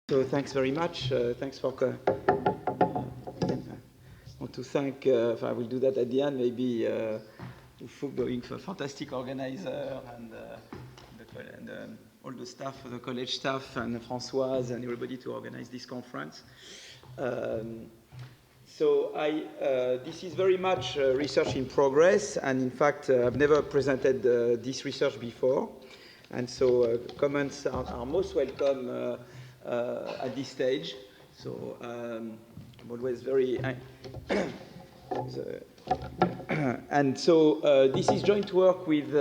So thanks very much. Thanks for. I want to thank. I will do that at the end. Maybe Ufuk going for fantastic organizer and all the staff, the college staff, and Françoise and everybody to organize this conference. So this is very much research in progress, and in fact, I've never presented this research before, and so comments are most welcome at this stage. So I'm always very. And so this is joint work with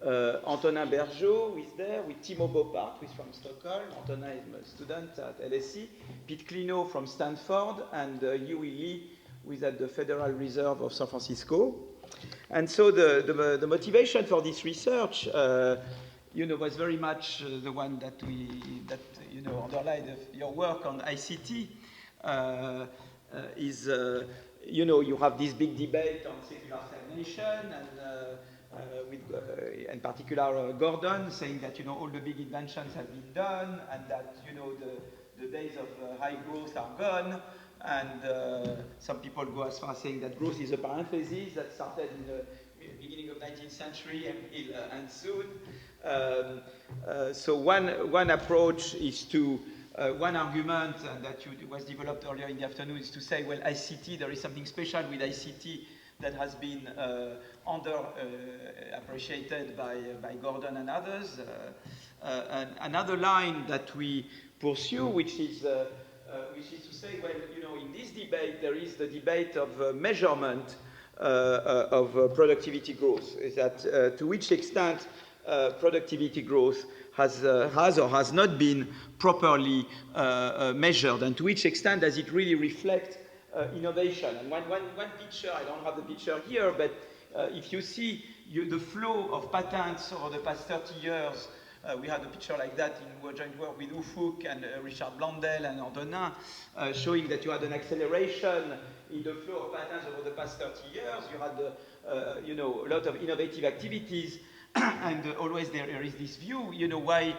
Antonin Bergeau, who is there, with Timo Boppart, who is from Stockholm. Antonin is a student at LSE. Pete Clino from Stanford, and Yui Lee, who is at the Federal Reserve of San Francisco. And so the motivation for this research, was very much the one that underlined your work on ICT. You have this big debate on secular stagnation, and with, in particular, Gordon saying that all the big inventions have been done, and that the days of high growth are gone, and some people go as far as saying that growth is a parenthesis that started in the beginning of 19th century and will end soon. So one approach is to one argument that was developed earlier in the afternoon is to say, well, ICT, there is something special with ICT that has been underappreciated by Gordon and others. And another line that we pursue, which is to say, well, in this debate, there is the debate of measurement of productivity growth. Is that to which extent productivity growth has or has not been properly measured, and to which extent does it really reflect innovation? And one picture, I don't have the picture here, but if you see the flow of patents over the past 30 years, we had a picture like that in joint work with Ufuk and Richard Blandel and Antonin, showing that you had an acceleration in the flow of patents over the past 30 years. You had a lot of innovative activities, and always there is this view, why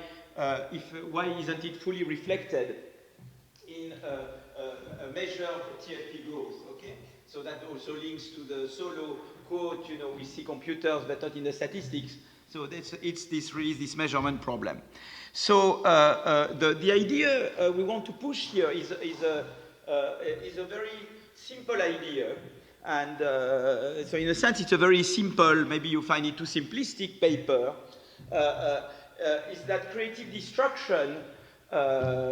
isn't it fully reflected in a measure of TFP growth? Okay, so that also links to the solo quote. We see computers, but not in the statistics. So it's this measurement problem. So the idea we want to push here is a very simple idea. And so in a sense, it's a very simple, maybe you find it too simplistic paper, is that creative destruction,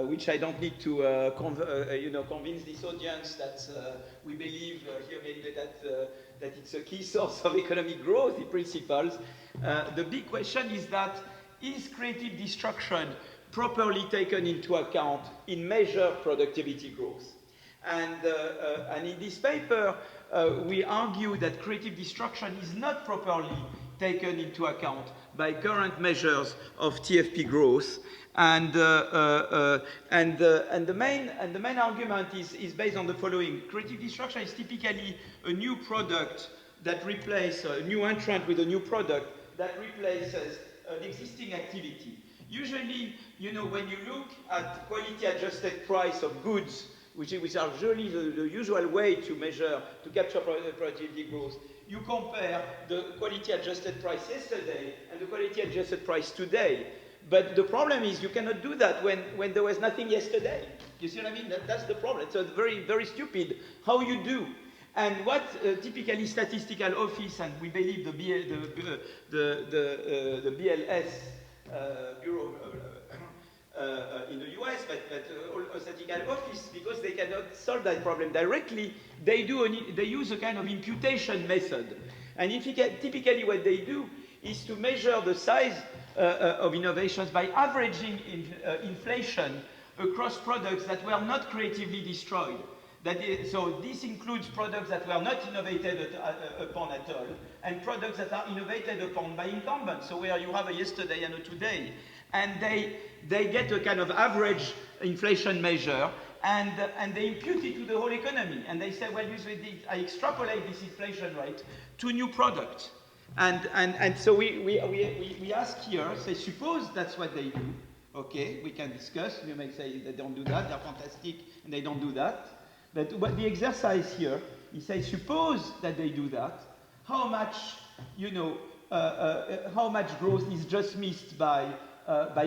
which I don't need to convince this audience that we believe here maybe that it's a key source of economic growth in principles. The big question is that, is creative destruction properly taken into account in measured productivity growth? And in this paper, we argue that creative destruction is not properly taken into account by current measures of TFP growth, and the main argument is based on the following: creative destruction is typically a new product that replaces a new entrant with a new product that replaces an existing activity. Usually, when you look at quality-adjusted price of goods, which are usually the usual way to measure, to capture productivity growth, you compare the quality-adjusted price yesterday and the quality-adjusted price today. But the problem is you cannot do that when there was nothing yesterday. You see what I mean? That's the problem. So it's very, very stupid how you do. And what typically statistical office, and we believe the BLS Bureau in the US, but a statistical office, because they cannot solve that problem directly, they use a kind of imputation method. And typically what they do is to measure the size of innovations by averaging inflation across products that were not creatively destroyed. So this includes products that were not innovated upon at all, and products that are innovated upon by incumbents, so where you have a yesterday and a today. And they get a kind of average inflation measure, and they impute it to the whole economy. And they say, well, usually I extrapolate this inflation rate to new products. And so we ask here, say, suppose that's what they do, Okay, we can discuss. You may say they don't do that, they're fantastic, and they don't do that. But what the exercise here is, say, suppose that they do that. How much, how much growth is just missed by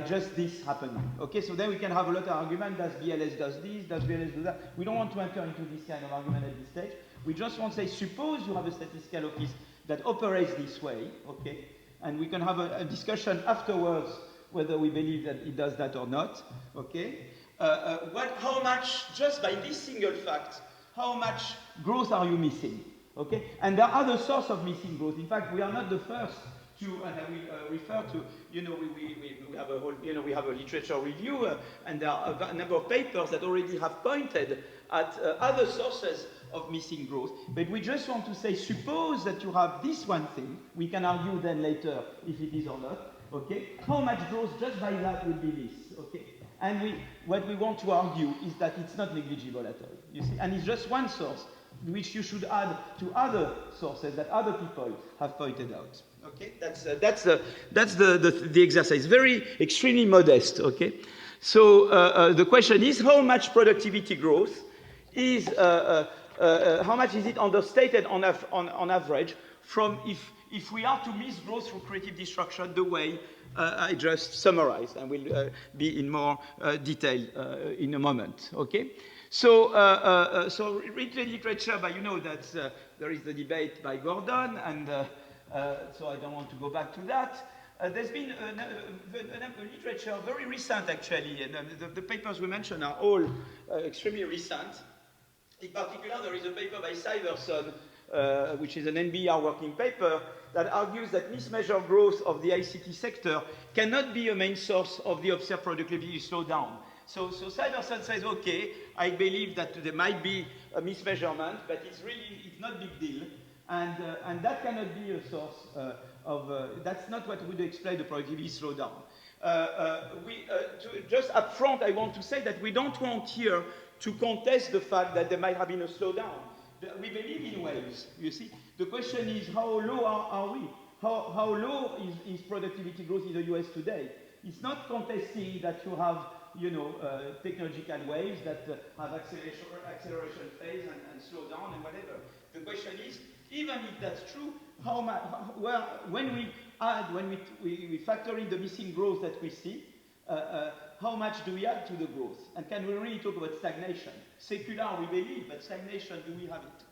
just this happening? Okay, so then we can have a lot of argument. Does BLS does this? Does BLS do that? We don't want to enter into this kind of argument at this stage. We just want to say, suppose you have a statistical office that operates this way, okay, and we can have a discussion afterwards whether we believe that it does that or not, okay? How much, just by this single fact, how much growth are you missing, okay? And there are other sources of missing growth. In fact, we are not the first to, and I will refer to, we have a whole, we have a literature review, and there are a number of papers that already have pointed at other sources of missing growth. But we just want to say, suppose that you have this one thing, we can argue then later if it is or not, okay? How much growth just by that will be this, okay? And what we want to argue is that it's not negligible at all, you see? And it's just one source, which you should add to other sources that other people have pointed out, okay? That's the exercise, very extremely modest, okay? So the question is, how much productivity growth is, how much is it understated on average from if we are to miss growth through creative destruction the way I just summarized, and will be in more detail in a moment, okay? So read the literature, but you know that there is the debate by Gordon, and so I don't want to go back to that. There's been a literature, very recent actually, and the papers we mentioned are all extremely recent. In particular, there is a paper by Syverson, which is an NBR working paper, that argues that mismeasured growth of the ICT sector cannot be a main source of the observed productivity slowdown. So Syverson says, okay, I believe that there might be a mismeasurement, but it's not big deal, and that cannot be a source that's not what would explain the productivity slowdown. Just up front, I want to say that we don't want here to contest the fact that there might have been a slowdown. We believe in waves, you see. The question is, how low are we? How low is productivity growth in the US today? It's not contesting that you have, technological waves that have acceleration phase and slow down and whatever. The question is, even if that's true, when we factor in the missing growth that we see, how much do we add to the growth? And can we really talk about stagnation? Secular, we believe, but stagnation, do we have it?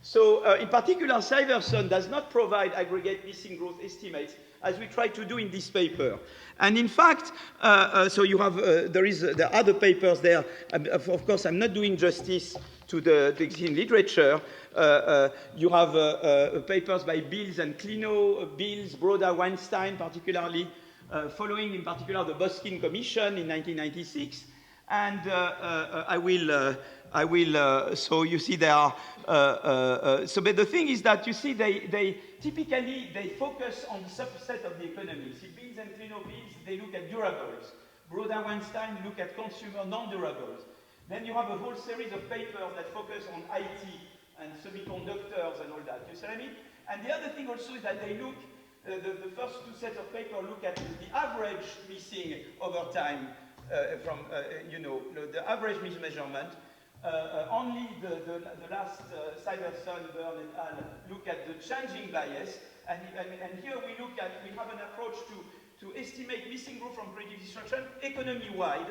So, in particular, Syverson does not provide aggregate missing growth estimates, as we try to do in this paper. And in fact, so you have, there are other papers there. Of course, I'm not doing justice to the existing literature. You have papers by Beals and Klino, Beals, Broda, Weinstein, particularly, following in particular the Boskin Commission in 1996. And so you see there are, but the thing is that you see they typically focus on the subset of the economy. See, Beals and Klino, they look at durables. Broda, Weinstein look at consumer non-durables. Then you have a whole series of papers that focus on IT and semiconductors and all that. You see what I mean? And the other thing also is that they look, the first two sets of papers look at the average missing over time from, the average mismeasurement. Only the last Syverson, Byrne et al. Look at the changing bias. And here we have an approach to estimate missing growth from creative destruction economy-wide.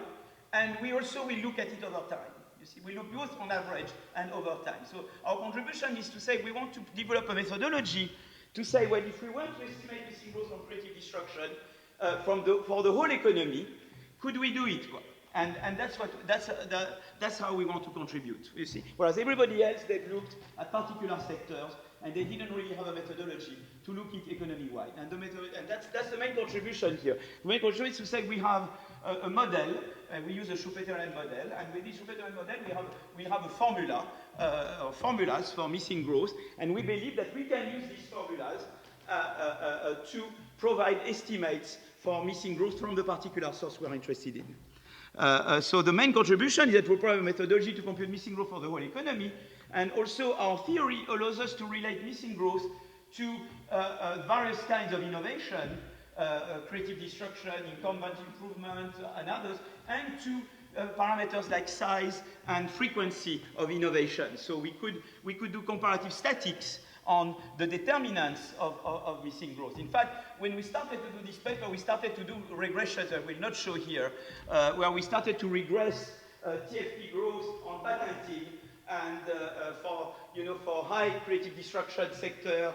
And we also will look at it over time. You see, we look both on average and over time. So our contribution is to say we want to develop a methodology to say, well, if we want to estimate missing growth from creative destruction for the whole economy, could we do it? And that's how we want to contribute. You see, whereas everybody else, they've looked at particular sectors and they didn't really have a methodology to look at economy-wide. And that's the main contribution here. The main contribution is to say we have a model, we use a Schumpeterian model, and with this Schumpeterian model we have a formula, or formulas for missing growth, and we believe that we can use these formulas to provide estimates for missing growth from the particular source we are interested in. So the main contribution is that we provide a methodology to compute missing growth for the whole economy, and also our theory allows us to relate missing growth to various kinds of innovation, creative destruction, incumbent improvement, and others, and to parameters like size and frequency of innovation. So we could do comparative statics on the determinants of missing growth. In fact, when we started to do this paper, we started to do regressions I will not show here, where we started to regress TFP growth on patenting and for high creative destruction sector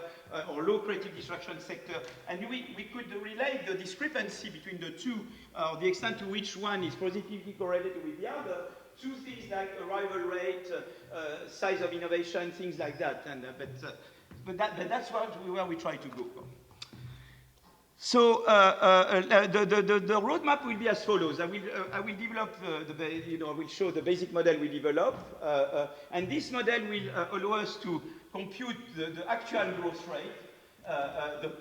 or low creative destruction sector. And we could relate the discrepancy between the two, the extent to which one is positively correlated with the other, to things like arrival rate, size of innovation, things like that. And, but that's where we try to go. So the roadmap will be as follows. I will develop I will show the basic model we develop, and this model will allow us to compute the actual growth rate,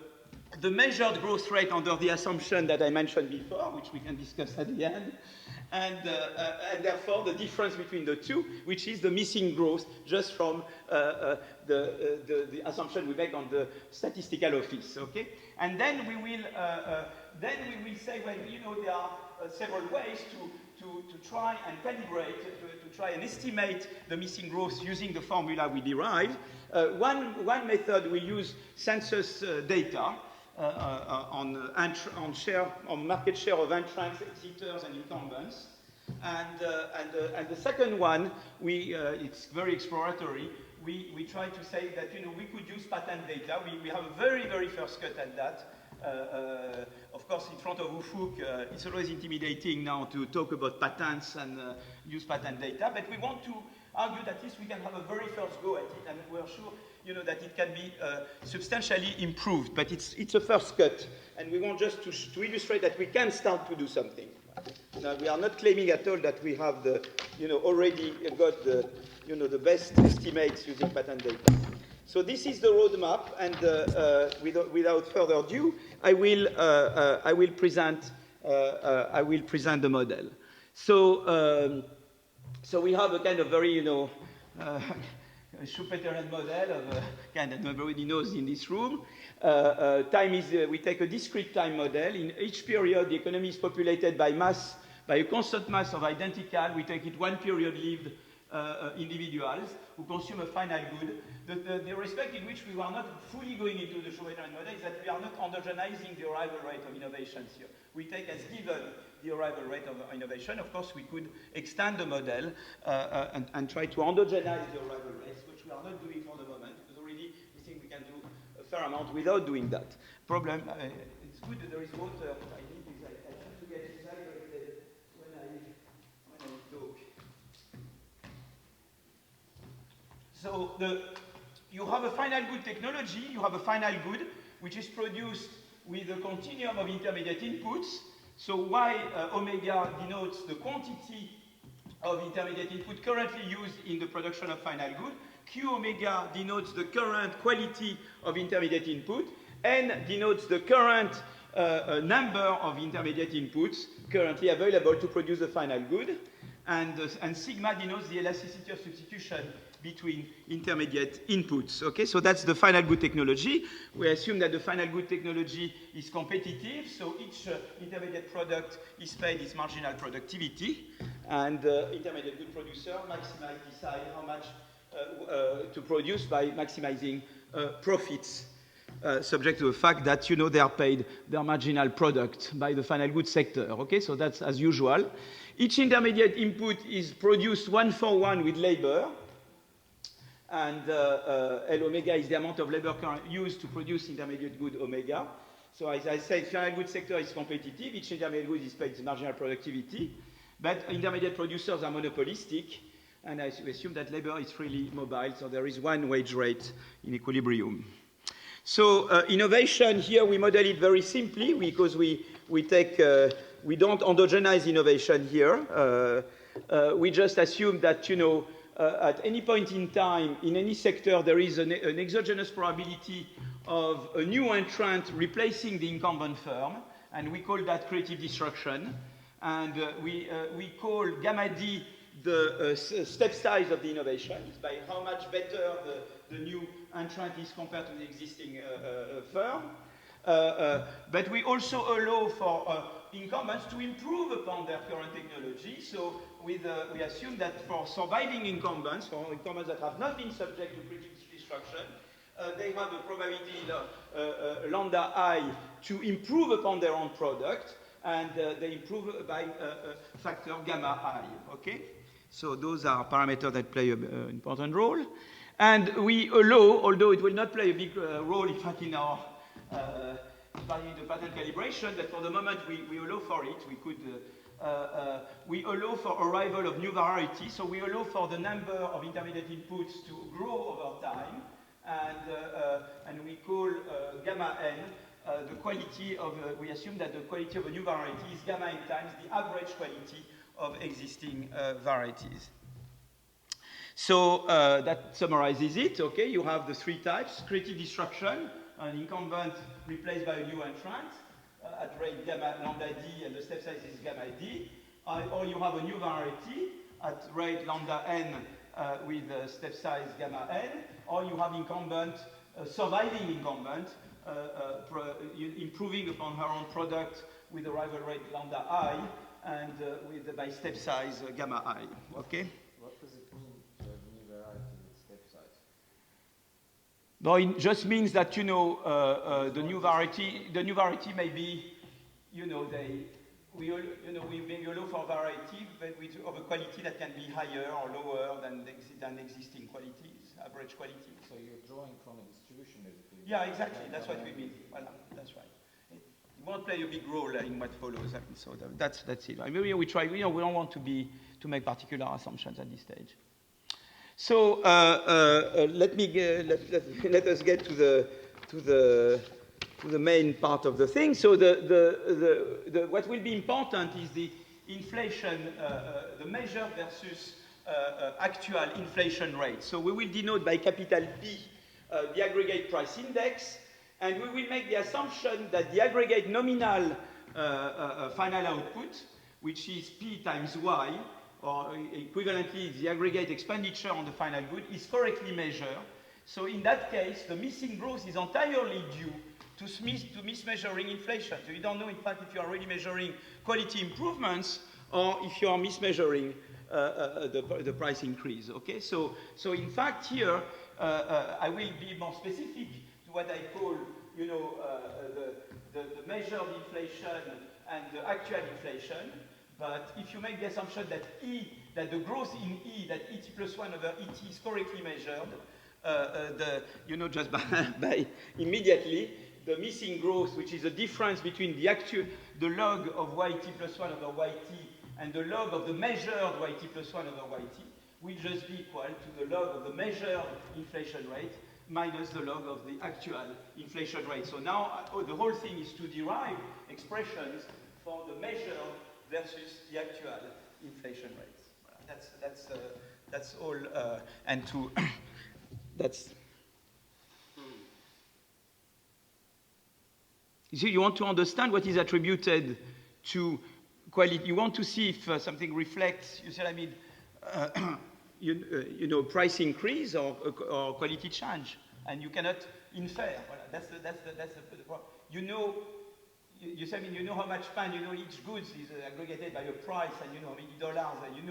the measured growth rate under the assumption that I mentioned before, which we can discuss at the end, and therefore the difference between the two, which is the missing growth just from the assumption we make on the statistical office. Okay, and then we will say, well, there are several ways to try and calibrate, to try and estimate the missing growth using the formula we derive. One method will use census data. On market share of entrants, exiters, and incumbents, and the second one, it's very exploratory. We try to say that we could use patent data. We have a very first cut at that. Of course, in front of UFUC, it's always intimidating now to talk about patents and use patent data, but we want to argue that at least we can have a very first go at it, and we're sure that it can be substantially improved, but it's a first cut, and we want just to illustrate that we can start to do something. Now, we are not claiming at all that we have already got the best estimates using patent data. So this is the roadmap, and without further ado, I will present the model. So we have a kind of very Schumpeterian model of kind that everybody knows in this room. Time is we take a discrete time model. In each period, the economy is populated by a constant mass of identical. We take it one period lived individuals who consume a finite good. The respect in which we are not fully going into the Schumpeterian model is that we are not endogenizing the arrival rate of innovations here. We take as given the arrival rate of innovation. Of course, we could extend the model and try to endogenize the arrival rates, which we are not doing for the moment, because already we think we can do a fair amount without doing that. Problem, it's good that there is water, but I need I tend to get excited when I talk. So you have a final good technology, you have a final good, which is produced with a continuum of intermediate inputs. So Y omega denotes the quantity of intermediate input currently used in the production of final good. Q omega denotes the current quality of intermediate input. N denotes the current number of intermediate inputs currently available to produce the final good. And sigma denotes the elasticity of substitution between intermediate inputs. Okay, so that's the final good technology. We assume that the final good technology is competitive, so each intermediate product is paid its marginal productivity, and intermediate good producer decide how much to produce by maximizing profits, subject to the fact that they are paid their marginal product by the final good sector. Okay, so that's as usual. Each intermediate input is produced one for one with labor. And L omega is the amount of labor used to produce intermediate good omega. So as I said, final good sector is competitive. Each intermediate good is paid its marginal productivity. But intermediate producers are monopolistic. And I assume that labor is freely mobile. So there is one wage rate in equilibrium. So innovation here, we model it very simply because we don't endogenize innovation here. We just assume that, at any point in time, in any sector, there is an exogenous probability of a new entrant replacing the incumbent firm, and we call that creative destruction. And we call gamma D the step size of the innovation. It's by how much better the new entrant is compared to the existing firm. But we also allow for incumbents to improve upon their current technology. So we assume that for surviving incumbents, for incumbents that have not been subject to critical destruction, they have a probability lambda I to improve upon their own product, and they improve by factor gamma I. Okay? So those are parameters that play an important role. And we allow, although it will not play a big role, in fact, in our the pattern calibration, that for the moment we allow for it. We allow for arrival of new variety, so we allow for the number of intermediate inputs to grow over time, and we call gamma n the quality of, we assume that the quality of a new variety is gamma n times the average quality of existing varieties. So that summarizes it. Okay, you have the three types: creative destruction, an incumbent replaced by a new entrant at rate gamma lambda d, and the step size is gamma d. Or you have a new variety at rate lambda n with step size gamma n. Or you have incumbent, surviving incumbent, improving upon her own product with arrival rate lambda I and with by step size gamma I. Okay. What does it mean to have new variety with step size? No, it just means that the new variety may be, we maybe allow for variety, but of a quality that can be higher or lower than existing qualities, average quality. So you're drawing from a distribution, basically. Yeah, exactly. That's what we mean. Voilà, that's right. It won't play a big role in what follows. I mean, so that's it. I mean, we try. We don't want to make particular assumptions at this stage. So let us get to the main part of the thing. So what will be important is the inflation, the measure versus actual inflation rate. So we will denote by capital P the aggregate price index, and we will make the assumption that the aggregate nominal final output, which is P times Y, or equivalently the aggregate expenditure on the final good, is correctly measured. So in that case, the missing growth is entirely due to mismeasuring inflation. So you don't know, in fact, if you are really measuring quality improvements or if you are mismeasuring the price increase. Okay, so in fact here I will be more specific to what I call, the measured inflation and the actual inflation. But if you make the assumption that that the growth in that ET plus 1 over ET is correctly measured, just by immediately the missing growth, which is the difference between the log of YT plus 1 over YT and the log of the measured YT plus 1 over YT, will just be equal to the log of the measured inflation rate minus the log of the actual inflation rate. So now the whole thing is to derive expressions for the measured versus the actual inflation rates. That's all, and to that's. You see, you want to understand what is attributed to quality. You want to see if something reflects. You see what I mean? Price increase or quality change, and you cannot infer. Voilà, that's the problem. You say, how much fund, each goods is aggregated by a price, and how many dollars, in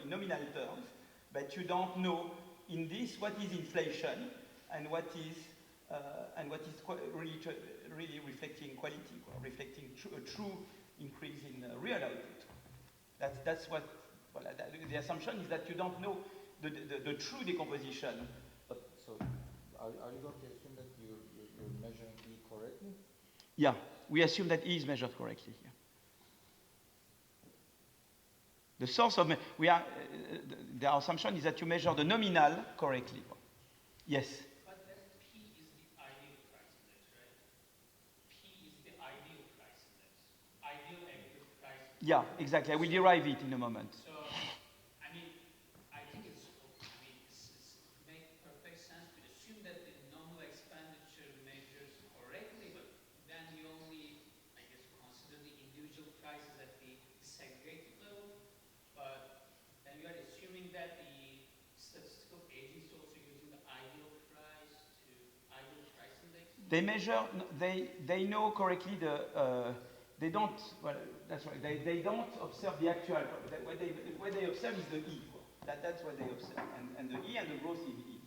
nominal terms, but you don't know in this what is inflation and what is really reflecting quality, reflecting a true increase in real output. That's what. Well, the assumption is that you don't know the true decomposition. But so, are you going to assume that you're measuring E correctly? Yeah. We assume that E is measured correctly here. The source of the assumption is that you measure the nominal correctly. Yes. But then P is the ideal price index, right? P is the ideal price index. Ideal aggregate price index. Yeah, exactly. I will derive it in a moment. So, I think it makes perfect sense to assume that the nominal expenditure measures correctly, but then you only, consider the individual prices at the segregated level. But then you are assuming that the statistical agent is also using the ideal price index. They measure, they know correctly they don't, well, that's right, they don't observe the actual, what they observe is the E. That's what they observe, and the E and the growth in E.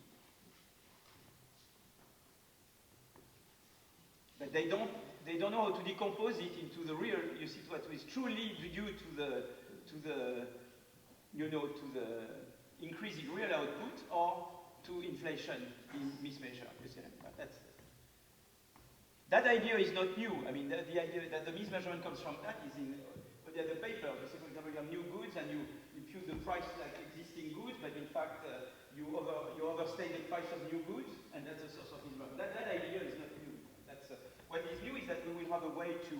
But they don't know how to decompose it into the real, you see, what is truly due to the increase in real output or to inflation in mismeasure. You see, that idea is not new. I mean, the idea that the mismeasurement comes from that is in the other paper. You say, for example, you have new goods and you impute the price like existing goods, but in fact you overstate the price of new goods, and that's a source of mismeasurement. That idea is not new. What is new is that we will have a way to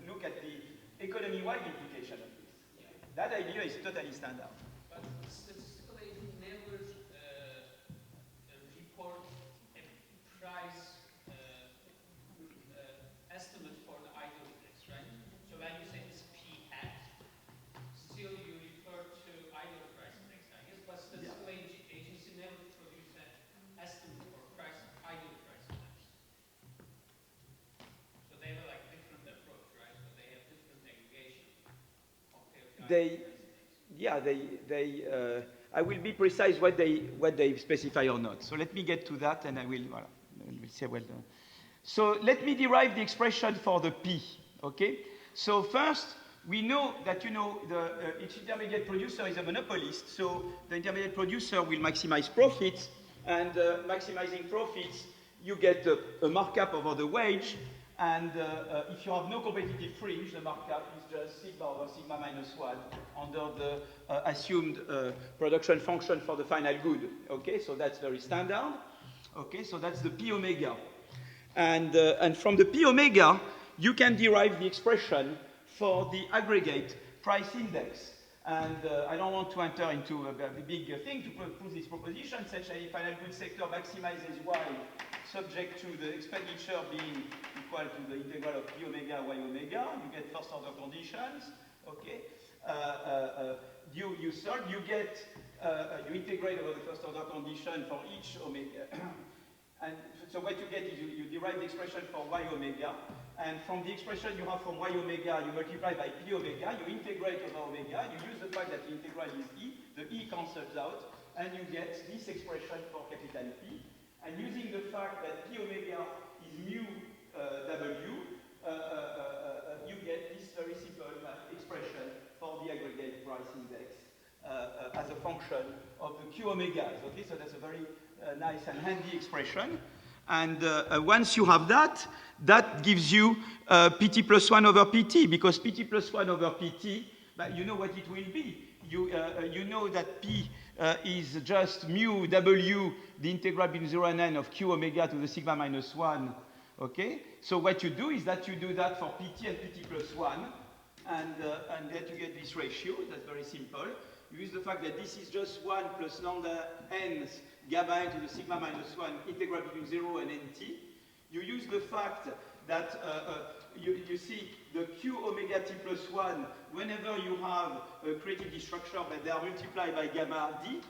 look at the economy-wide implication of this. Yeah. That idea is totally standard. But statistical agents never report a price estimate for the idle index, right? So when you say it's P hat, still you refer to idle price index, I guess, but statistical agency never produce an estimate for idle price index. So they have like different approach, right? So they have different aggregation compared to I will be precise what they specify or not. So let me get to that, and we'll say well done. So let me derive the expression for the P, okay? So first, we know that, each intermediate producer is a monopolist, so the intermediate producer will maximize profits, and maximizing profits, you get a markup over the wage, and if you have no competitive fringe, the markup is just sigma over sigma minus 1 under the assumed production function for the final good, okay? So that's very standard, okay? So that's the P omega. And from the P omega, you can derive the expression for the aggregate price index. And I don't want to enter into a big thing to prove this proposition, such a final goods sector maximizes Y subject to the expenditure being equal to the integral of P omega Y omega. You get first order conditions, okay? You solve, you integrate over the first order condition for each omega. And so what you get is you derive the expression for Y omega, and from the expression you have from Y omega, you multiply by P omega, you integrate over omega, you use the fact that the integral is E, the E cancels out, and you get this expression for capital P. And using the fact that P omega is mu W, you get this very simple expression for the aggregate price index as a function of the Q omegas. Okay, so that's a very nice and handy expression. And once you have that, that gives you PT plus 1 over PT, because PT plus 1 over PT, but you know what it will be. You know that P is just mu W, the integral between 0 and n of Q omega to the sigma minus 1. Okay? So what you do is that you do that for PT and PT plus 1, and then you get this ratio. That's very simple. You use the fact that this is just 1 plus lambda n gamma n to the sigma minus 1 integral between 0 and nt. You use the fact that you see the Q omega t plus 1, whenever you have a creative destruction, but they are multiplied by gamma d,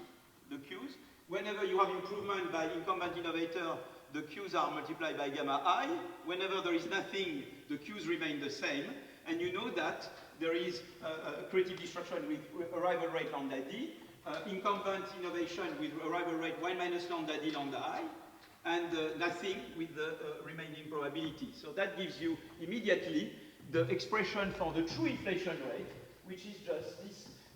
the Qs. Whenever you have improvement by incumbent innovator, the Qs are multiplied by gamma I. Whenever there is nothing, the Qs remain the same. And you know that there is a creative destruction with arrival rate lambda d, incumbent innovation with arrival rate 1 minus lambda d lambda I, and nothing with the remaining probability. So that gives you immediately the expression for the true inflation rate, which is just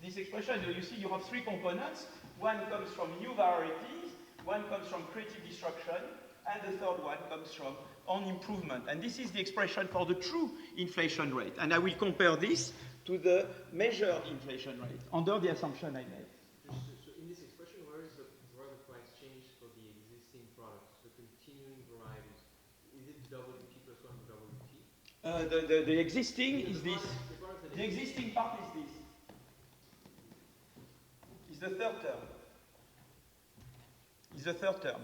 this expression. You see you have three components. One comes from new varieties, one comes from creative destruction, and the third one comes from on improvement. And this is the expression for the true inflation rate. And I will compare this to the measured inflation rate under the assumption I made. So in this expression, where is the variable price change for the existing products, the continuing varieties? Is it WP plus 1 WP? The existing is this. The existing part is this. Is the third term. Is the third term.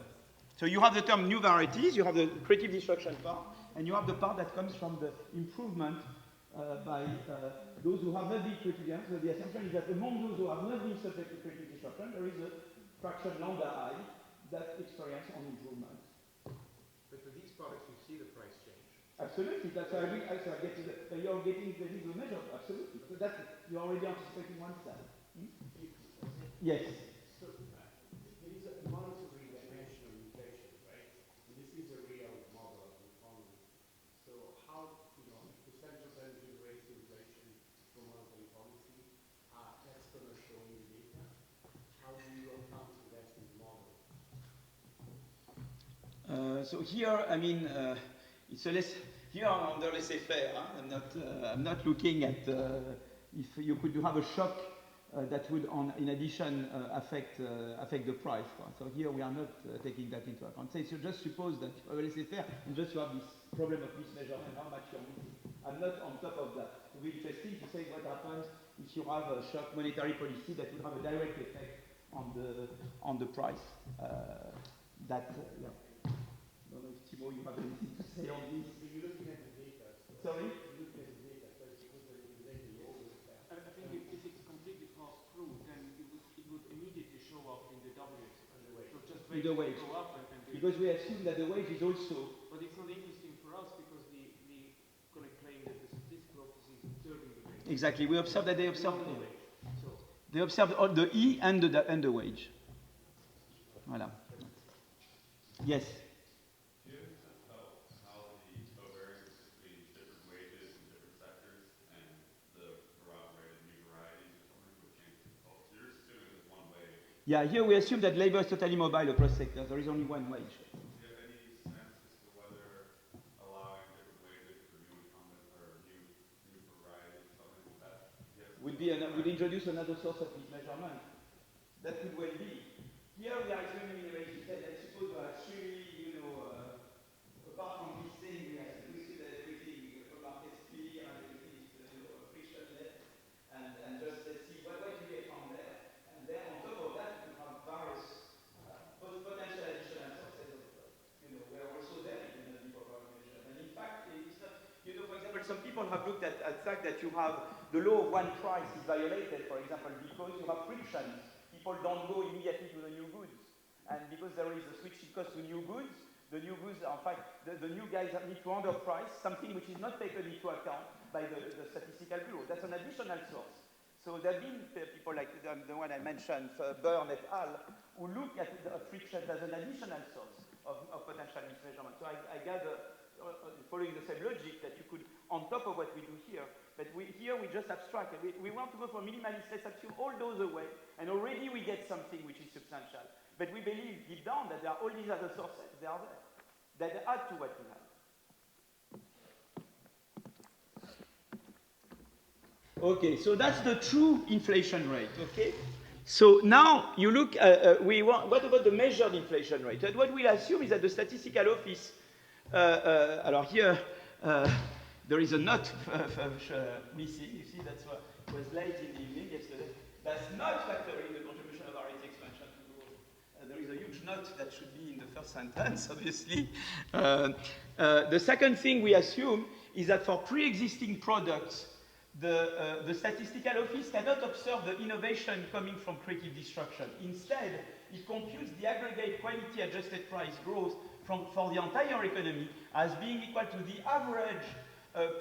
So you have the term new varieties, you have the creative destruction part, and you have the part that comes from the improvement by those who have not been creative destruction. So the assumption is that among those who have not been subject to creative destruction, there is a fraction lambda I that experience on improvement. But for these products you see the price change. Absolutely. That's why I get to the, you're getting the measure. Absolutely. So that's you're already anticipating one step. Yes. So there is a monetary dimension of inflation, right? And this is a real model of the economy. So how, if the central bank will raise inflation through monetary policy, that's going to show in the data. How do you account for that in the model? So here, I mean, it's a less. Here I'm under laissez-faire. I'm not looking at if you could have a shock that would, in addition, affect the price. So here we are not taking that into account. So just suppose that you have a laissez-faire and just you have this problem of mismeasurement, how much you're missing. I'm not on top of that. It would be interesting to say what happens if you have a shock monetary policy that will have a direct effect on the price. Yeah. I don't know if Thibault, you have anything to say on this. You're looking at the data. Sorry? You're looking at the data, so it's because the data you always have. I think if it's completely passed through, then it would immediately show up in the W. So just wait the wage. go up and Because we assume that the wage is also. But it's not interesting for us because we going to claim that the statistical office is observing the wage. Exactly. We observe that they observe. The wage. So They observe all the E and the wage. Voilà. Yes. Yeah, here we assume that labor is totally mobile across sectors. There is only one wage. Do you have any sense as to whether allowing different wages for new incumbents or new varieties, something like that? Would introduce another source of mismeasurement. That could well be. Here we are extremely innovative. Let's suppose we are extremely, apart from this thing, we see that everything from market clear and everything is frictionless. And just let's see what do you get from there. And then on top of that, we have various potential additional sources of, where also there it will not be properly measured. And in fact, it's not, for example, some people have looked at the fact that you have the law of one price is violated, for example, because you have frictions. People don't go immediately to the new goods. And because there is a switching cost to new goods, the new goods, in fact, the new guys need to underprice something which is not taken into account by the statistical bureau. That's an additional source. So there have been people like the one I mentioned, Byrne et al., who look at friction as an additional source of potential mismeasurement. So I gather, following the same logic, that you could, on top of what we do here, but here we just abstract. We want to go for minimalist, let's assume all those away, and already we get something which is substantial. But we believe deep down that there are all these other sources, they are there, that add to what we have. Okay, so that's the true inflation rate, okay? So now you look, what about the measured inflation rate? And what we assume is that the statistical office, alors here, there is a note missing, you see, that's what was late in the evening yesterday. That's not factoring the contribution of RT expansion to growth. There is a huge note that should be in the first sentence, obviously. The second thing we assume is that for pre-existing products, the statistical office cannot observe the innovation coming from creative destruction. Instead, it computes the aggregate quality-adjusted price growth for the entire economy as being equal to the average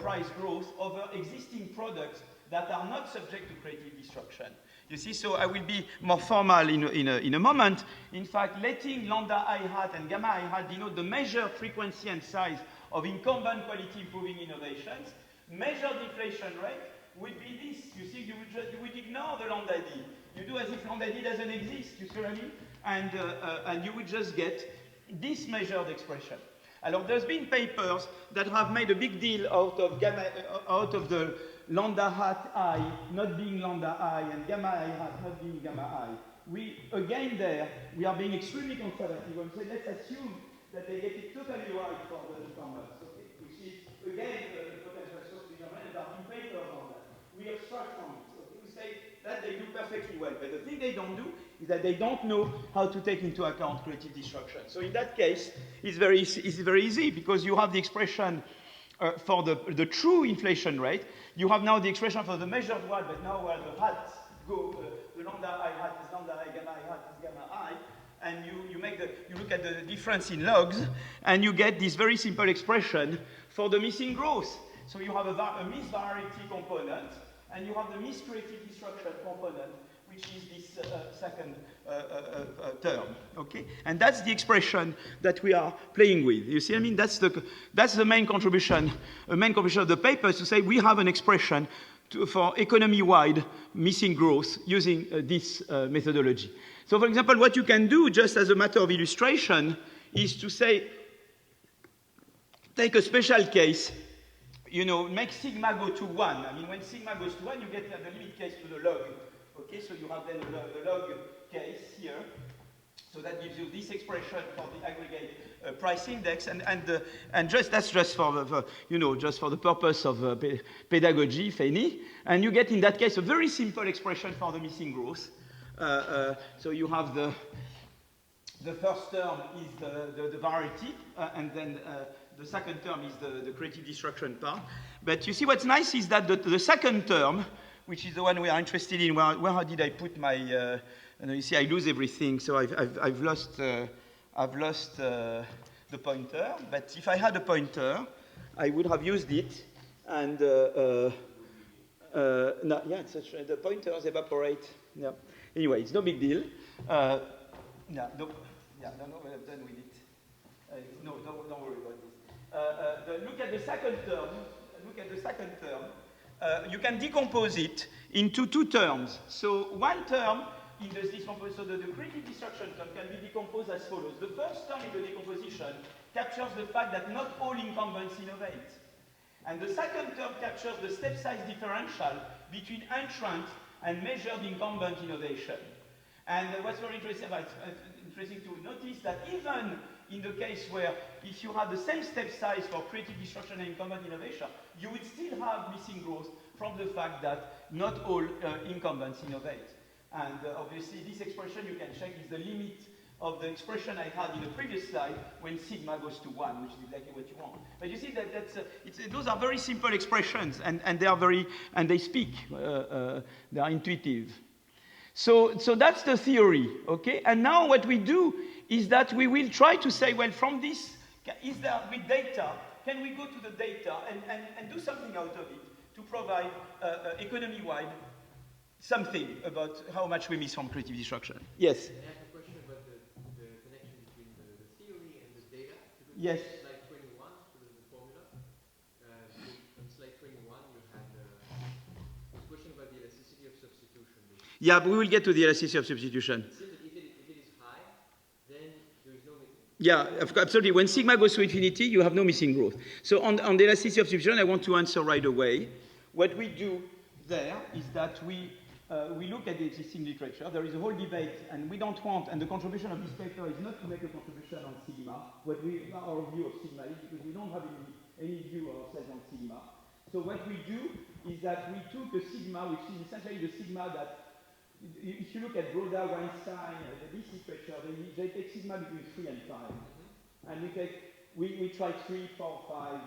price growth over existing products that are not subject to creative destruction. You see, so I will be more formal in a moment. In fact, letting lambda I hat and gamma I hat denote the measured frequency and size of incumbent quality improving innovations, measured inflation rate would be this. You see, you would ignore the lambda D. You do as if lambda D doesn't exist, you see what I mean? And you would just get this measured expression. Alors, there's been papers that have made a big deal out of the lambda hat I not being lambda I and gamma I hat not being gamma I. We are being extremely conservative and say, let's assume that they get it totally right for the newcomers. Okay? Which is, again, the potential source measurement, there are been papers on that. We abstract from it. Okay? We say that they do perfectly well, but the thing they don't do is that they don't know how to take into account creative destruction. So in that case, it's very easy because you have the expression for the true inflation rate. You have now the expression for the measured one, but now where the hats go, the lambda I hat is lambda I, gamma I hat is gamma I. and you look at the difference in logs, and you get this very simple expression for the missing growth. So you have a miss-variety component, and you have the miss-creative destruction component, which is this second term, okay? And that's the expression that we are playing with. You see, I mean, that's the main contribution of the paper, is to say we have an expression for economy-wide missing growth using this methodology. So, for example, what you can do, just as a matter of illustration, is to say, take a special case, you know, make sigma go to 1. I mean, when sigma goes to 1, you get the limit case to the log. Okay, so you have then the log case here. So that gives you this expression for the aggregate price index, and that's just for the purpose of pedagogy, FENI. And you get in that case a very simple expression for the missing growth. So you have the first term is the variety, and then the second term is the creative destruction part. But you see what's nice is that the second term, which is the one we are interested in, where did I put my, you see I lose everything, so I've lost the pointer, but if I had a pointer, I would have used it, and the pointers evaporate. Yeah. Anyway, it's no big deal. No, we're done with it. No, don't worry about this. Look at the second term. You can decompose it into two terms. So one term in this decomposition, so the creative destruction term can be decomposed as follows. The first term in the decomposition captures the fact that not all incumbents innovate. And the second term captures the step size differential between entrant and measured incumbent innovation. And what's very interesting to notice that even in the case where if you have the same step size for creative destruction and incumbent innovation, you would still have missing growth from the fact that not all incumbents innovate. And obviously this expression you can check is the limit of the expression I had in the previous slide when sigma goes to 1, which is exactly what you want. But you see that those are very simple expressions, and they are they speak, they are intuitive. So that's the theory, okay? And now what we do is that we will try to say, well, from this, is there with data, can we go to the data and do something out of it to provide economy-wide something about how much we miss from creative destruction? Yes? I have a question about the connection between the theory and the data. Yes. Slide 21, so there's the formula. On slide 21, you had a question about the elasticity of substitution. Yeah, but we will get to the elasticity of substitution. It seems that if it is high, then there is no missing. Yeah, absolutely. When sigma goes to infinity, you have no missing growth. So on the elasticity of substitution, I want to answer right away. What we do there is that we look at the existing literature. There is a whole debate, and we don't want, and the contribution of this paper is not to make a contribution on sigma. What our view of sigma is, because we don't have any view of ourselves on sigma. So what we do is that we took the sigma, which is essentially the sigma that, if you look at Broda, Weinstein, this literature, they take sigma between 3 and 5. And we try 3, 4, 5,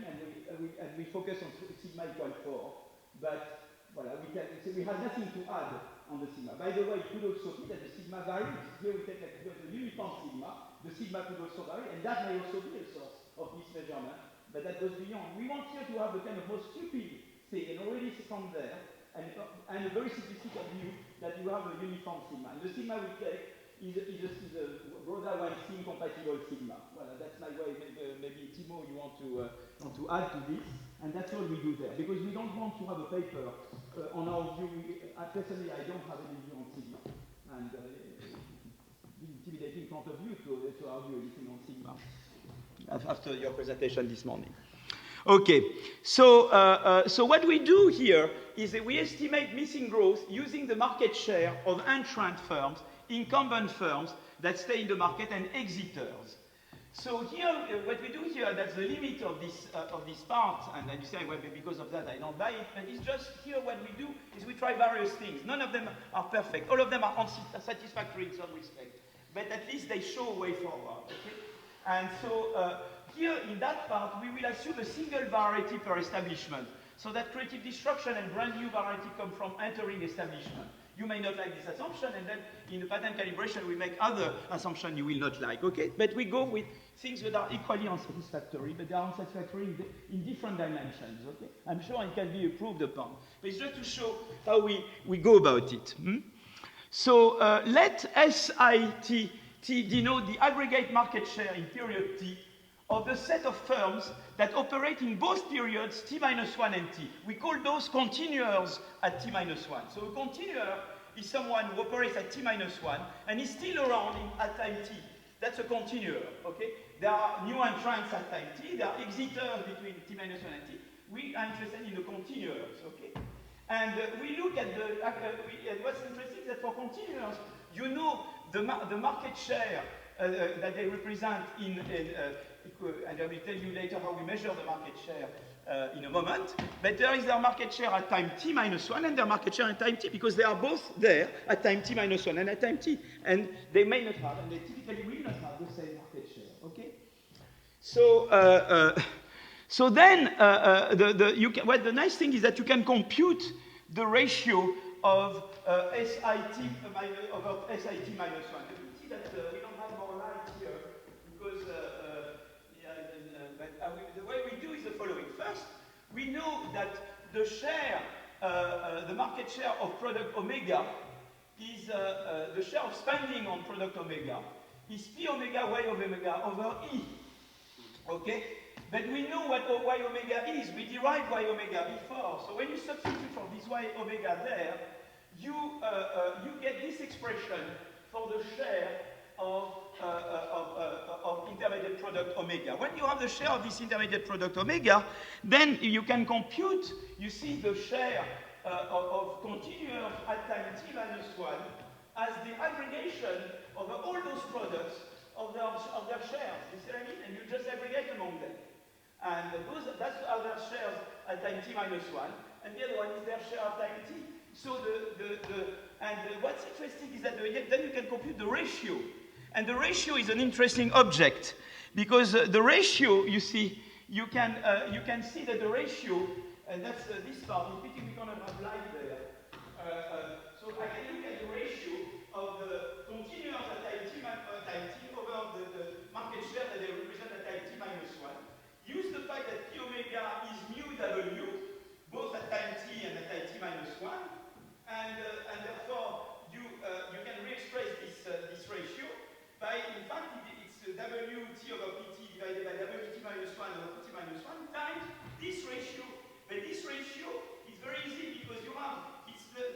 and we focus on sigma equal 4. But voilà, we have nothing to add on the sigma. By the way, it could also be that the sigma varies. Here we take the uniform sigma, the sigma could also vary, and that may also be a source of mismeasurement, but that goes beyond. We want here to have the kind of most stupid thing, and already from there, and a very simplistic view that you have a uniform sigma. And the sigma we take is a Broda-Weinstein compatible sigma. Well, that's my way. Maybe Timo, you want to add to this, and that's all we do there, because we don't want to have a paper on our view. Personally, I don't have any view on sigma, and it's intimidating in front of you to argue anything on sigma after your presentation this morning. Okay, so what we do here is that we estimate missing growth using the market share of entrant firms, incumbent firms that stay in the market, and exiters. So here, what we do here, that's the limit of this part, and then you say, well, because of that I don't buy it, but it's just here what we do is we try various things. None of them are perfect. All of them are unsatisfactory in some respect, but at least they show a way forward, okay? And so here in that part, we will assume a single variety per establishment, so that creative destruction and brand new variety come from entering establishment. You may not like this assumption, and then in the pattern calibration, we make other assumptions you will not like, okay? But we go with things that are equally unsatisfactory, but they are unsatisfactory in different dimensions, okay? I'm sure it can be improved upon. But it's just to show how we go about it. So let SIT denote the aggregate market share in period T of the set of firms that operate in both periods T-1 and T. We call those continuers at T-1. So a continuer is someone who operates at T-1 and is still around at time T. That's a continuer, okay? There are new entrants at time T, there are exiters between T-1 and T. We are interested in the continuers, okay? And we look at what's interesting is that for continuers, you know the market share that they represent and I will tell you later how we measure the market share in a moment, but there is their market share at time T-1 and their market share at time T, because they are both there at time T-1 and at time T, and they may not have, and they typically will not have the same market share, okay? So then, the nice thing is that you can compute the ratio of SIT over SIT minus 1. You can see that we don't have more light here because the way we do is the following. First, we know that the share, the market share of product omega is the share of spending on product omega is P omega Y omega over E. Okay? But we know what Y omega is. We derived Y omega before. So when you substitute for this Y omega there, you get this expression for the share of intermediate product omega. When you have the share of this intermediate product omega, then you can compute, you see the share of continuers at time T-1 as the aggregation of all those products of their shares. You see what I mean? And you just aggregate among them. And that's their shares at time T-1, and the other one is their share at time T. So what's interesting is that then you can compute the ratio. And the ratio is an interesting object, because the ratio, you see, you can see that the ratio, and that's this part, in pity we cannot have light there. So I can look at the ratio of the continuers at time T over the market share that they represent at time T-1. Use the fact that P omega is mu W, both at time T and at time T-1, and therefore you can re-express this ratio by, in fact, it's W T over PT divided by W T-1 over T-1 times this ratio. But this ratio is very easy because you have,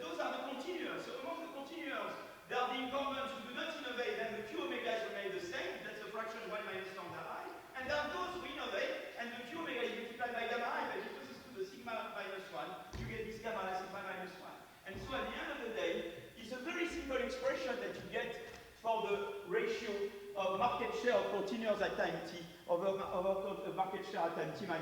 those are the continuers. So among the continuers, there are the incumbents who do not innovate, and the Q omegas remain the same. That's a fraction 1 minus lambda I. And there are those who innovate, and the Q omega is multiplied by gamma I, but because it's to the sigma minus 1, you get this gamma sigma minus 1. And so at the end of the day, it's a very simple expression that you get for the ratio of market share of continuers at time T over market share at time T-1.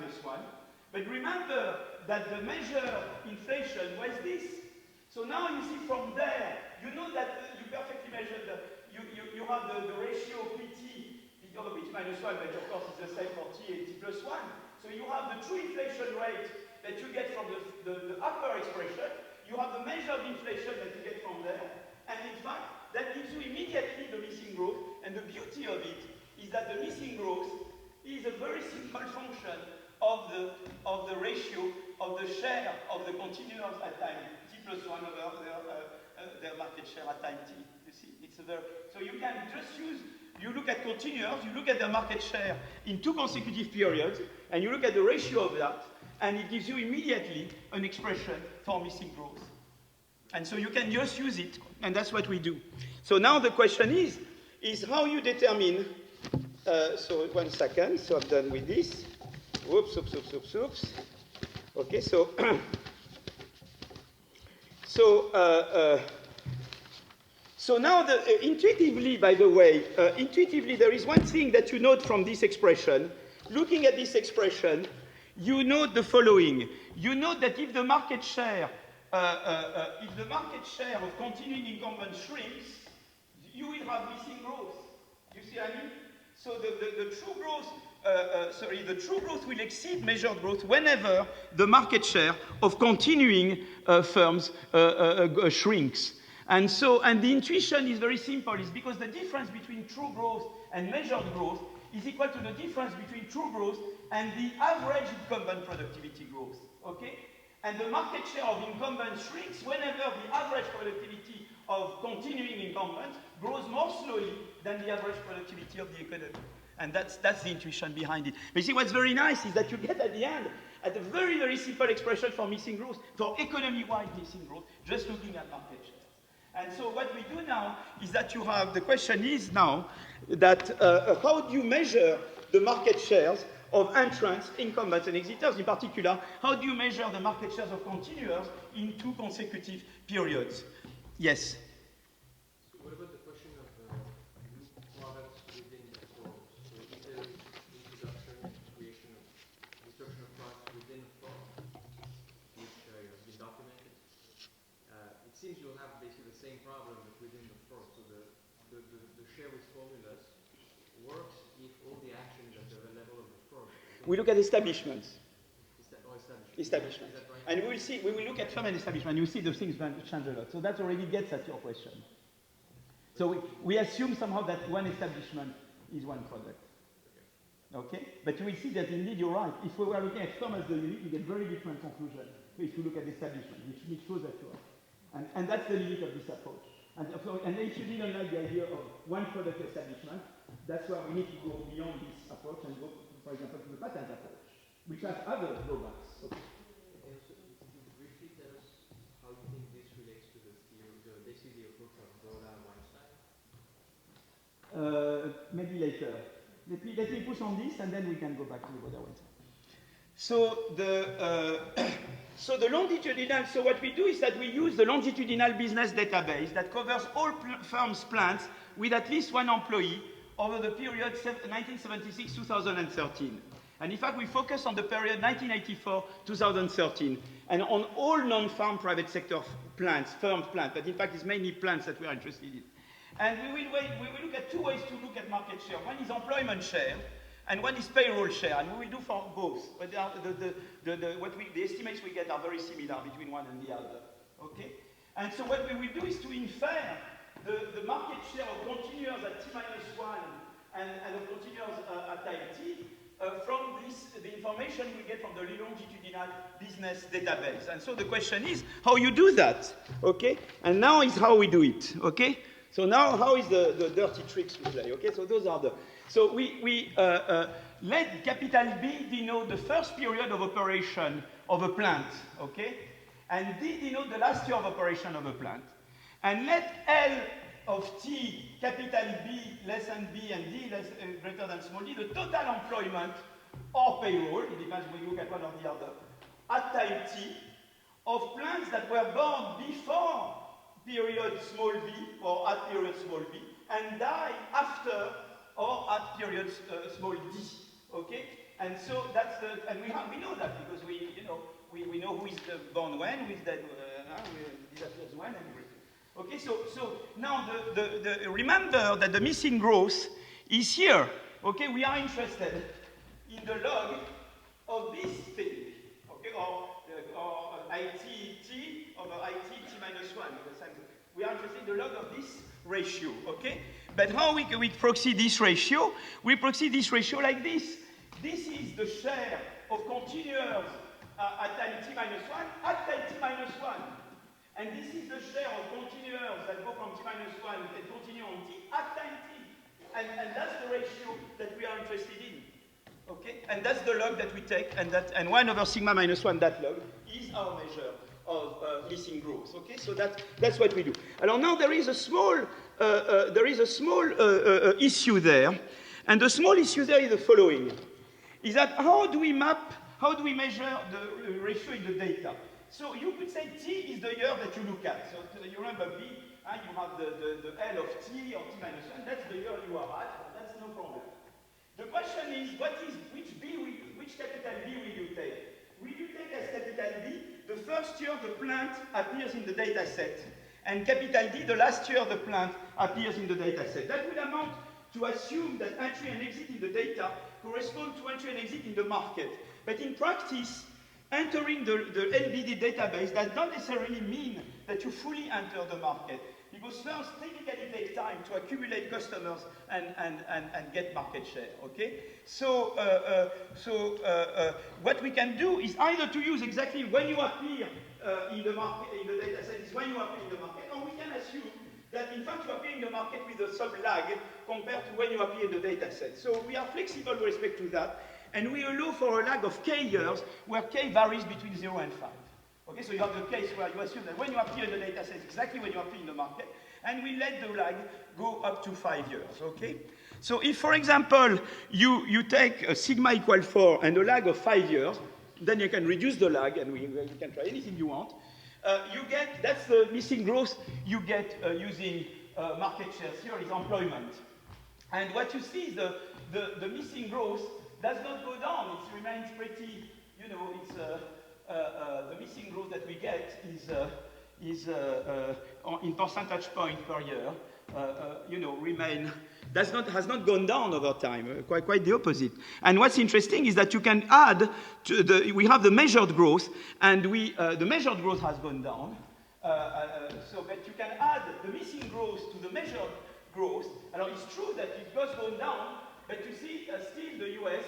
But remember that the measure inflation was this. So now you see from there, you know that you perfectly measured, you have the ratio PT over PT minus 1, but of course it's the same for T and T plus 1. So you have the true inflation rate that you get from the upper expression. You have the measured inflation that you get from there. And in fact, that gives you immediately the missing growth. And the beauty of it is that the missing growth is a very simple function of the ratio of the share of the continuers at time T plus 1 over their market share at time T. You see, so you can just you look at continuers, you look at their market share in 2 consecutive periods, and you look at the ratio of that, and it gives you immediately an expression for missing growth. And so you can just use it, and that's what we do. So now the question is how you determine, so 1 second, so I'm done with this. Oops. Okay, so, so now intuitively, by the way, intuitively there is one thing that you note from this expression. Looking at this expression, you note the following. You note that if the market share of continuing incumbents shrinks, you will have missing growth. You see what I mean? So the true growth, the true growth will exceed measured growth whenever the market share of continuing firms shrinks. And the intuition is very simple. It's because the difference between true growth and measured growth is equal to the difference between true growth and the average incumbent productivity growth, okay? And the market share of incumbents shrinks whenever the average productivity of continuing incumbents grows more slowly than the average productivity of the economy. And that's the intuition behind it. But you see, what's very nice is that you get at the end at a very, very simple expression for missing growth, for economy-wide missing growth, just looking at market share. And so what we do now is that you have, the question is now that how do you measure the market shares of entrants, incumbents, and exiters? In particular, how do you measure the market shares of continuers in 2 consecutive periods? Yes? So what about the question of new products within the firm? So if there is introduction and creation of destruction of products within the firm, which has been documented, it seems you'll have basically the same problem but within the firm. So the share with formulas works if all the action is at the level of the firm. We look at establishments. Establishment. Right? And we will look at firm and establishment. You see the things change a lot. So that already gets at your question. So we assume somehow that one establishment is one product. Okay? But you will see that indeed you're right. If we were looking at firm as the unit, we get very different conclusions if you look at establishment, which shows that you are. And that's the limit of this approach. And if you didn't like the idea of one product establishment, that's why we need to go beyond this approach and go, for example, to the patent approach, which has other drawbacks. Okay. And so, could you briefly tell us how you think this relates to the approach of Gola and Weinstein? Maybe later. Let me push on this, and then we can go back to the other ones. So the longitudinal. So what we do is that we use the longitudinal business database that covers all firms' plants with at least one employee over the period 1976-2013. And in fact, we focus on the period 1984-2013 and on all non-farm private sector plants, firm plants. But in fact, it's mainly plants that we are interested in. And we will look at 2 ways to look at market share. One is employment share, and one is payroll share, and we will do for both. But the estimates we get are very similar between one and the other. Okay? And so what we will do is to infer the market share of continuers at T-1 and of continuers at time T from the information we get from the longitudinal business database. And so the question is how you do that. Okay? And now is how we do it. Okay? So now, how is the dirty tricks we play? Okay, so those are the. So we let capital B denote the first period of operation of a plant, okay, and D denote the last year of operation of a plant, and let L of T, capital B less than B and D greater than small d, the total employment or payroll, it depends when you look at one or the other, at time T of plants that were born before period small b or at period small b and die after or at period small d. Okay, and so that's the and we know that because we know who is born when, who is dead, disappears when, and everything. Okay, so now the remember that the missing growth is here. Okay, we are interested in the log of this thing. Okay, or IT t over IT t-1. We are interested in the log of this ratio, okay? But how we proxy this ratio? We proxy this ratio like this. This is the share of continuers at time t-1 at time t-1. And this is the share of continuers that go from t-1 and continue on t at time t. And that's the ratio that we are interested in. Okay? And that's the log that we take, and 1 over sigma minus 1, that log, is our measure of missing growth. Okay, so that's what we do. Alors now there is a small issue there, and the small issue there is the following: is that how do we measure the ratio in the data? So you could say T is the year that you look at. So you remember B, you have the L of T or T-1. That's the year you are at. That's no problem. The question is, which capital B will you take? Will you take as capital B the first year the plant appears in the data set, and capital D the last year the plant appears in the data set? That would amount to assume that entry and exit in the data correspond to entry and exit in the market. But in practice, entering the LBD database does not necessarily mean that you fully enter the market. Because first, typically take time to accumulate customers and get market share, okay? So, what we can do is either to use exactly when you appear in the market, in the data set, is when you appear in the market, or we can assume that in fact you appear in the market with some lag compared to when you appear in the data set. So we are flexible with respect to that, and we allow for a lag of k years, where k varies between 0 and 5. Okay, so you have the case where you assume that when you appear in the data set, exactly when you appear in the market, and we let the lag go up to 5 years, okay? So if, for example, you take a sigma equal 4 and a lag of 5 years, then you can reduce the lag, and you can try anything you want. You get, that's the missing growth you get using market shares. Here is employment. And what you see is the missing growth does not go down. It remains pretty, you know, it's the missing growth that we get is in percentage point per year, you know, has not gone down over time, quite the opposite. And what's interesting is that you can add to we have the measured growth, and the measured growth has gone down. But you can add the missing growth to the measured growth. And it's true that it goes down, but you see still the US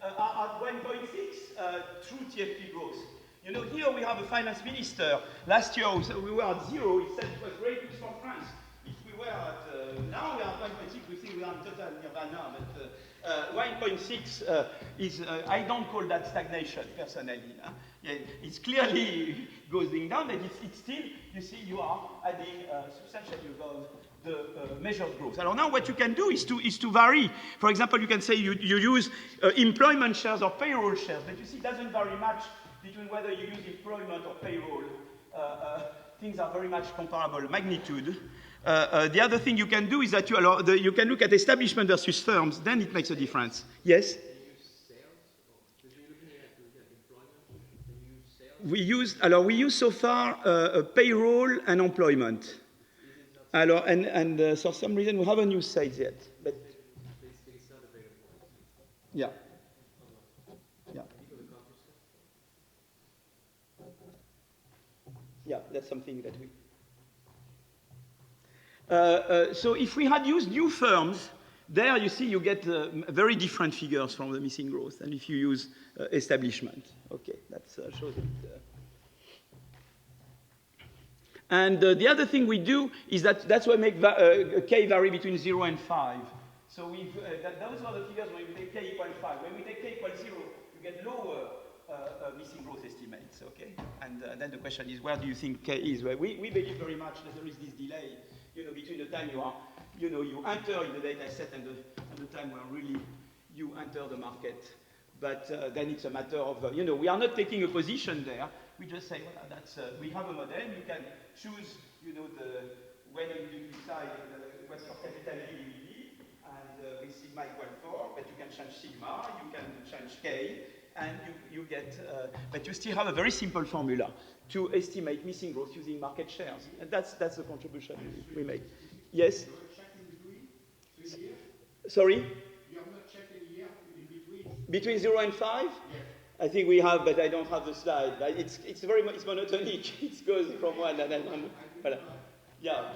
are at 1.6 true TFP growth. You know, here we have a finance minister. Last year we were at 0. He said it was great news for France. If we were at, now we are at 1.6, we think we are in total nirvana, but 1.6 is, I don't call that stagnation, personally. Huh? Yeah, it's clearly going down, but it's still, you see, you are adding substantially above the measured growth. Alors now what you can do is to vary. For example, you can say you use employment shares or payroll shares, but you see it doesn't vary much between whether you use employment or payroll. Things are very much comparable magnitude. The other thing you can do is that you can look at establishment versus firms, then it makes a difference. Yes? We use so far payroll and employment. And for some reason we haven't used sales yet. But yeah. Yeah. Yeah, that's something that we... so if we had used new firms, there you see you get very different figures from the missing growth than if you use establishment. Okay, that shows it. And the other thing we do is that's why make k vary between 0 and 5. So those are the figures when we take k equal 5. When we take k equal 0, you get lower missing growth estimates, okay? And then the question is, where do you think k is? Well, we believe very much that there is this delay, you know, between the time you enter in the data set and the time where really you enter the market. But then it's a matter of, you know, we are not taking a position there. We just say, well, that's, we have a model. You can choose, you know, when you decide what's your capital E will be, and with sigma equal 4, but you can change sigma, you can change k, and you get, but you still have a very simple formula to estimate missing growth using market shares. And that's the contribution we make. Yes? Sorry? You have not checked any year in between? Between 0 and 5? Yes. I think we have, but I don't have the slide. But it's monotonic. It goes from one and then one. Voilà. Yeah.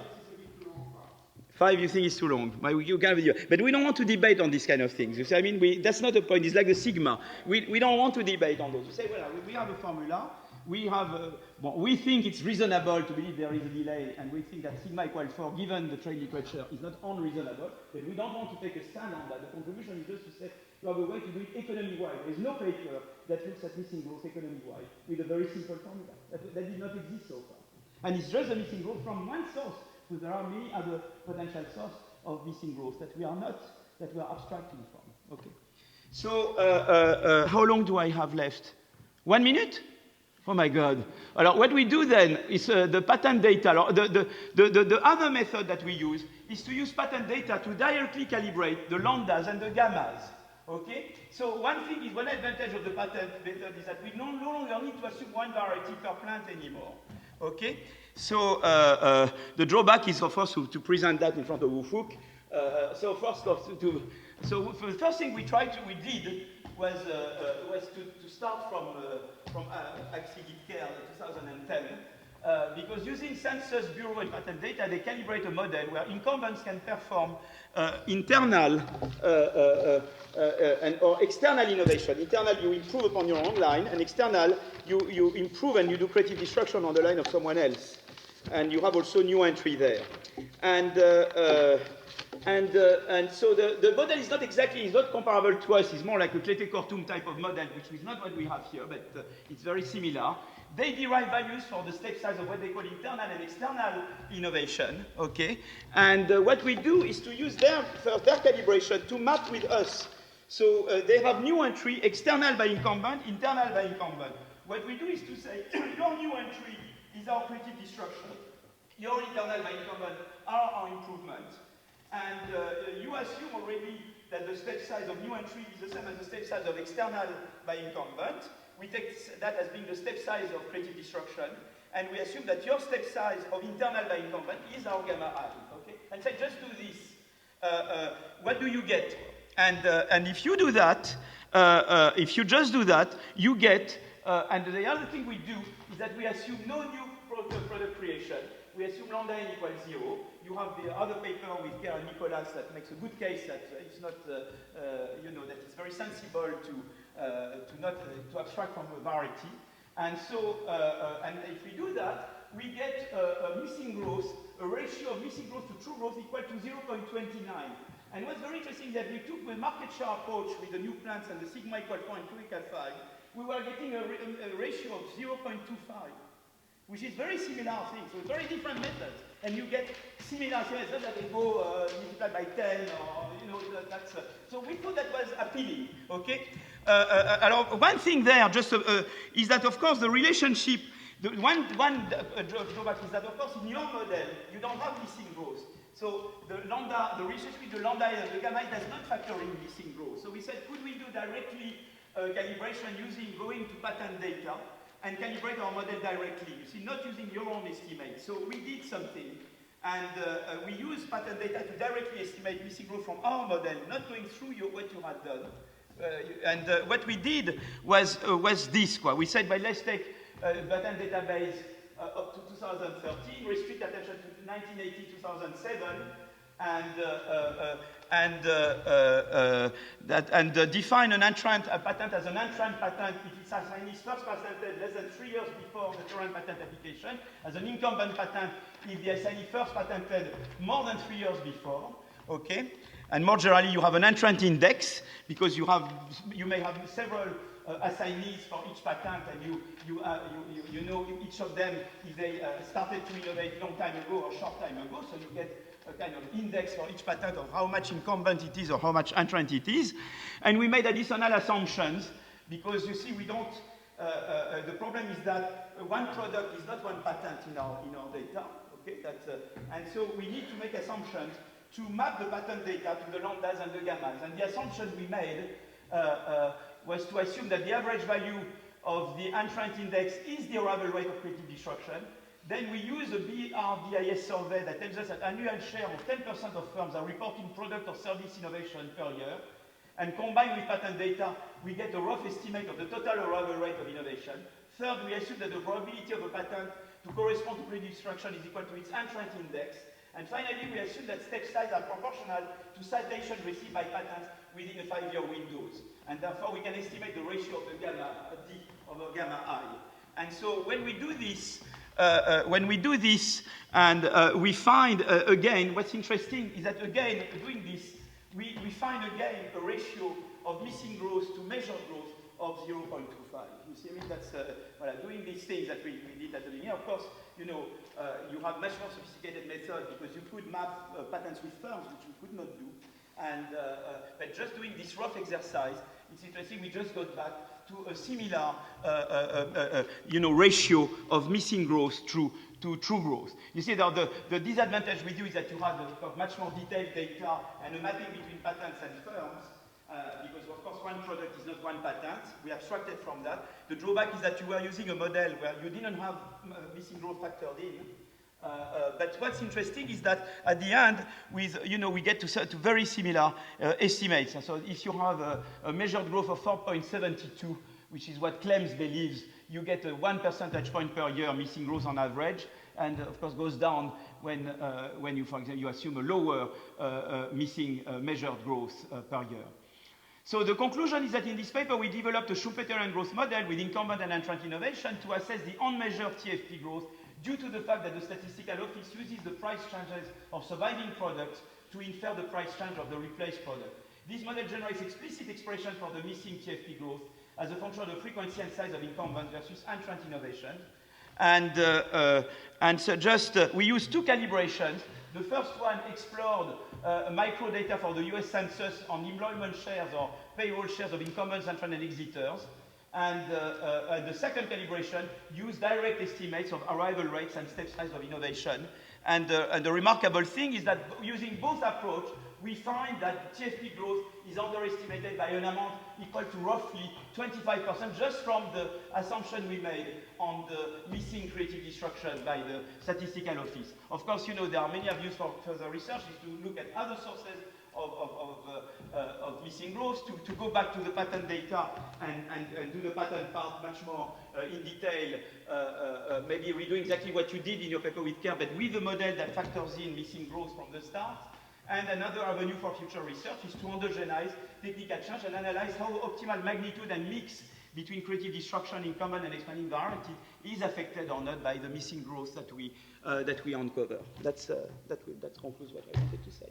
5 you think is too long. But we don't want to debate on these kind of things. You see, I mean, that's not the point. It's like the sigma. We don't want to debate on those. You say, well, we have a formula. We think it's reasonable to believe there is a delay, and we think that sigma equal 4, given the trade literature, is not unreasonable, but we don't want to take a stand on that. The contribution is just to say, you have a way to do it economy-wide. There is no paper that looks at missing growth economy-wide with a very simple formula. That did not exist so far. And it's just the missing growth from one source, because there are many other potential sources of missing growth that we are abstracting from. Okay. So, how long do I have left? 1 minute? Oh my God. What we do then is the pattern data. The other method that we use is to use pattern data to directly calibrate the lambdas and the gammas. Okay? So one advantage of the pattern method is that we no longer need to assume one variety per plant anymore. Okay? So the drawback is, of course, to present that in front of Ufuk. So the first thing we did was to start from Axi Care 2010 because using Census Bureau and patent data, they calibrate a model where incumbents can perform internal or external innovation. Internal, you improve upon your own line, and external, you improve and you do creative destruction on the line of someone else. And you have also new entry there. And so the model is not exactly, it's not comparable to us. It's more like a Clété-Cortum type of model, which is not what we have here, but it's very similar. They derive values for the step size of what they call internal and external innovation, okay? And what we do is to use their calibration to map with us. So they have new entry, external by incumbent, internal by incumbent. What we do is to say, your new entry is our creative destruction. Your internal by incumbent are our improvement. And you assume already that the step size of new entry is the same as the step size of external by incumbent. We take that as being the step size of creative destruction, and we assume that your step size of internal by incumbent is our gamma I, okay? And say, just do this. What do you get? And if you do that, if you just do that, you get, and the other thing we do is that we assume no new product creation. We assume lambda n equals 0. You have the other paper with Pierre and Nicolas that makes a good case that it's not, that it's very sensible to abstract from a variety. And so, and if we do that, we get a missing growth, a ratio of missing growth to true growth equal to 0.29. And what's very interesting is that we took the market share approach with the new plants and the sigma equal 0.2 equal 5. We were getting a ratio of 0.25. Which is very similar thing, so very different methods. And you get similar things, not that they go multiplied by 10, or, that's... so we thought that was appealing, okay? One thing there just is that, of course, the relationship, one drawback is that, of course, in your model, you don't have missing growth. So the relationship with the lambda and the gamma does not factor in missing growth. So we said, could we do directly calibration going to patent data, and calibrate our model directly. You see, not using your own estimate. So we did something, and we used patent data to directly estimate missing growth from our model, not going through what you had done. And what we did was this. We said, well, let's take patent database up to 2013, restrict attention to 1980, 2007, and define an entrant patent as an entrant patent if its assignee is first patented less than 3 years before the current patent application, as an incumbent patent if the assignee first patented more than 3 years before, okay? And more generally, you have an entrant index because you may have several assignees for each patent, and you know each of them if they started to innovate long time ago or short time ago, so you get a kind of index for each patent of how much incumbent it is or how much entrant it is. And we made additional assumptions because, you see, we don't, the problem is that one product is not one patent in our data, okay? And so we need to make assumptions to map the patent data to the lambdas and the gammas. And the assumption we made was to assume that the average value of the entrant index is the arrival rate of creative destruction. Then we use a BRDIS survey that tells us that annual share of 10% of firms are reporting product or service innovation per year. And combined with patent data, we get a rough estimate of the total arrival rate of innovation. Third, we assume that the probability of a patent to correspond to creative destruction is equal to its entrant index. And finally, we assume that step size are proportional to citation received by patents within a 5-year windows. And therefore, we can estimate the ratio of the gamma D over gamma I. And so when we do this, and we find, again, what's interesting is that, again, doing this, we find, again, a ratio of missing growth to measured growth of 0.25. You see, I mean, that's, doing these things that we did at the beginning. Of course, you have much more sophisticated methods because you could map patents with firms, which we could not do. And, but just doing this rough exercise, it's interesting, we just got back to a similar, ratio of missing growth to true growth. You see, the disadvantage we do is that you have much more detailed data and a mapping between patents and firms, because of course one product is not one patent. We abstracted from that. The drawback is that you were using a model where you didn't have missing growth factored in. But what's interesting is that at the end, we get to very similar estimates. And so if you have a measured growth of 4.72 which is what Clems believes. You get a 1 percentage point per year missing growth on average, and of course goes down when you, for example, you assume a lower missing measured growth per year. So the conclusion is that in this paper we developed a Schumpeterian growth model with incumbent and entrant innovation to assess the unmeasured TFP growth due to the fact that the statistical office uses the price changes of surviving products to infer the price change of the replaced product. This model generates explicit expression for the missing TFP growth as a function of the frequency and size of incumbent versus entrant innovation. And so we use 2 calibrations. The first one explored microdata for the US Census on employment shares or payroll shares of incumbents, entrants, and exiters. And the second calibration used direct estimates of arrival rates and step size of innovation. And the remarkable thing is that using both approaches, we find that TFP growth is underestimated by an amount equal to roughly 25% just from the assumption we made on the missing creative destruction by the statistical office. Of course, you know, there are many avenues for further research is to look at other sources of missing growth, to go back to the patent data and do the patent part much more in detail, maybe redo exactly what you did in your paper with Kerr, but with a model that factors in missing growth from the start. And another avenue for future research is to endogenize technical change and analyze how optimal magnitude and mix between creative destruction, incumbent, and expanding variety is affected or not by the missing growth that we uncover. That concludes what I wanted to say.